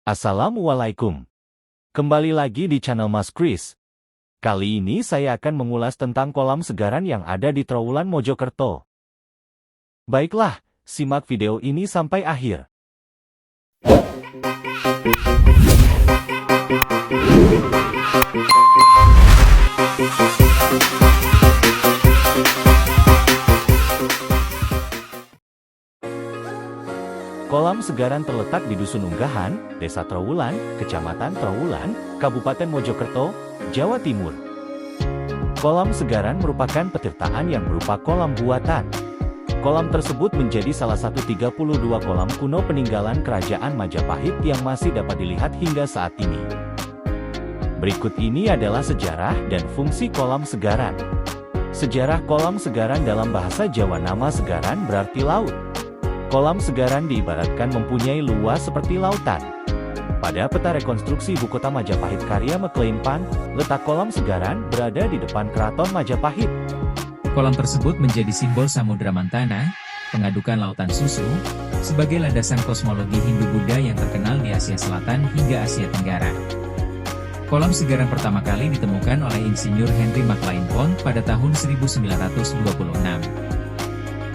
Assalamualaikum. Kembali lagi di channel Mas Kris. Kali ini saya akan mengulas tentang kolam segaran yang ada di Trowulan Mojokerto. Baiklah, simak video ini sampai akhir. Kolam segaran terletak di Dusun Unggahan, Desa Trowulan, Kecamatan Trowulan, Kabupaten Mojokerto, Jawa Timur. Kolam segaran merupakan petirtaan yang berupa kolam buatan. Kolam tersebut menjadi salah satu 32 kolam kuno peninggalan Kerajaan Majapahit yang masih dapat dilihat hingga saat ini. Berikut ini adalah sejarah dan fungsi kolam segaran. Sejarah kolam segaran dalam bahasa Jawa. Nama segaran berarti laut. Kolam segaran diibaratkan mempunyai luas seperti lautan. Pada peta rekonstruksi ibu kota Majapahit karya McLean Pan, letak kolam segaran berada di depan Keraton Majapahit. Kolam tersebut menjadi simbol Samudra Mantana, pengadukan lautan susu, sebagai landasan kosmologi Hindu-Buddha yang terkenal di Asia Selatan hingga Asia Tenggara. Kolam segaran pertama kali ditemukan oleh Insinyur Henry McLean Pond pada tahun 1926.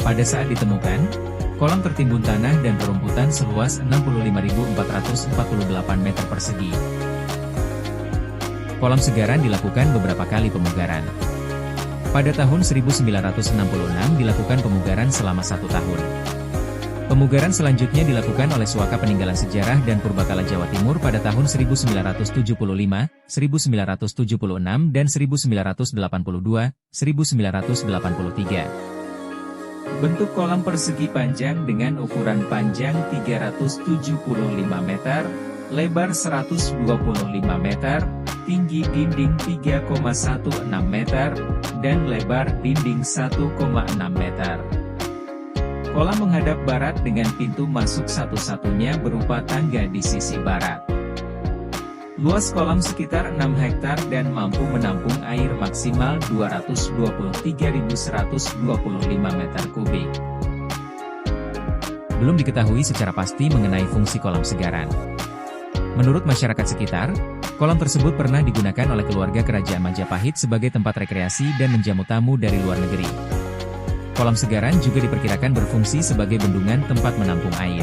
Pada saat ditemukan, kolam tertimbun tanah dan rerumputan seluas 65.448 meter persegi. Kolam segaran dilakukan beberapa kali pemugaran. Pada tahun 1966 dilakukan pemugaran selama 1 tahun. Pemugaran selanjutnya dilakukan oleh Suaka Peninggalan Sejarah dan Purbakala Jawa Timur pada tahun 1975, 1976, dan 1982, 1983. Bentuk kolam persegi panjang dengan ukuran panjang 375 meter, lebar 125 meter, tinggi dinding 3,16 meter, dan lebar dinding 1,6 meter. Kolam menghadap barat dengan pintu masuk satu-satunya berupa tangga di sisi barat. Luas kolam sekitar 6 hektar dan mampu menampung air maksimal 223.125 meter kubik. Belum diketahui secara pasti mengenai fungsi kolam segaran. Menurut masyarakat sekitar, kolam tersebut pernah digunakan oleh keluarga Kerajaan Majapahit sebagai tempat rekreasi dan menjamu tamu dari luar negeri. Kolam segaran juga diperkirakan berfungsi sebagai bendungan tempat menampung air.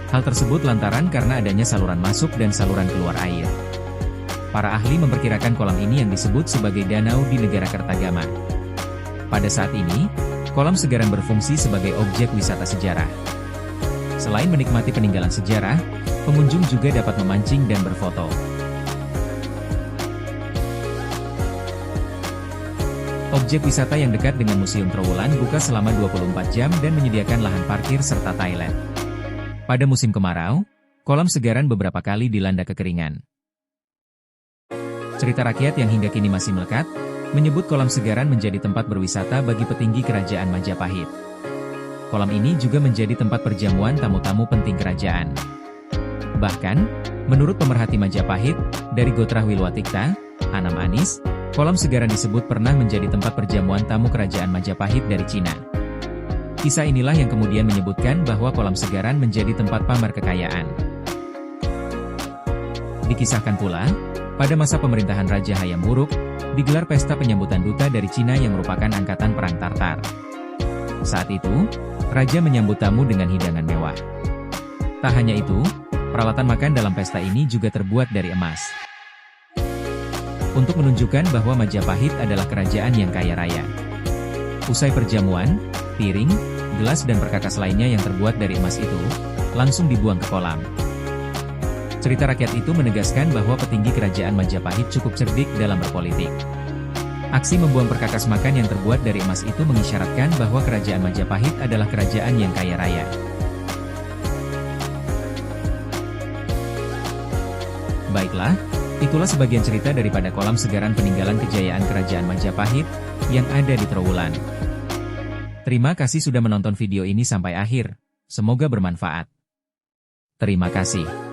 Hal tersebut lantaran karena adanya saluran masuk dan saluran keluar air. Para ahli memperkirakan kolam ini yang disebut sebagai danau di negara Kertagama. Pada saat ini, kolam segaran berfungsi sebagai objek wisata sejarah. Selain menikmati peninggalan sejarah, pengunjung juga dapat memancing dan berfoto. Objek wisata yang dekat dengan Museum Trowulan buka selama 24 jam dan menyediakan lahan parkir serta toilet. Pada musim kemarau, kolam segaran beberapa kali dilanda kekeringan. Cerita rakyat yang hingga kini masih melekat, menyebut kolam segaran menjadi tempat berwisata bagi petinggi Kerajaan Majapahit. Kolam ini juga menjadi tempat perjamuan tamu-tamu penting kerajaan. Bahkan, menurut pemerhati Majapahit, dari Gotrah Wilwatikta, Anam Anis, kolam segaran disebut pernah menjadi tempat perjamuan tamu Kerajaan Majapahit dari Cina. Kisah inilah yang kemudian menyebutkan bahwa kolam segaran menjadi tempat pamer kekayaan. Dikisahkan pula, pada masa pemerintahan Raja Hayam Wuruk, digelar pesta penyambutan duta dari Cina yang merupakan angkatan perang Tartar. Saat itu, Raja menyambut tamu dengan hidangan mewah. Tak hanya itu, peralatan makan dalam pesta ini juga terbuat dari emas. Untuk menunjukkan bahwa Majapahit adalah kerajaan yang kaya raya. Usai perjamuan, piring, gelas dan perkakas lainnya yang terbuat dari emas itu, langsung dibuang ke kolam. Cerita rakyat itu menegaskan bahwa petinggi Kerajaan Majapahit cukup cerdik dalam berpolitik. Aksi membuang perkakas makan yang terbuat dari emas itu mengisyaratkan bahwa Kerajaan Majapahit adalah kerajaan yang kaya raya. Baiklah, itulah sebagian cerita daripada kolam segaran peninggalan kejayaan Kerajaan Majapahit, yang ada di Trowulan. Terima kasih sudah menonton video ini sampai akhir. Semoga bermanfaat. Terima kasih.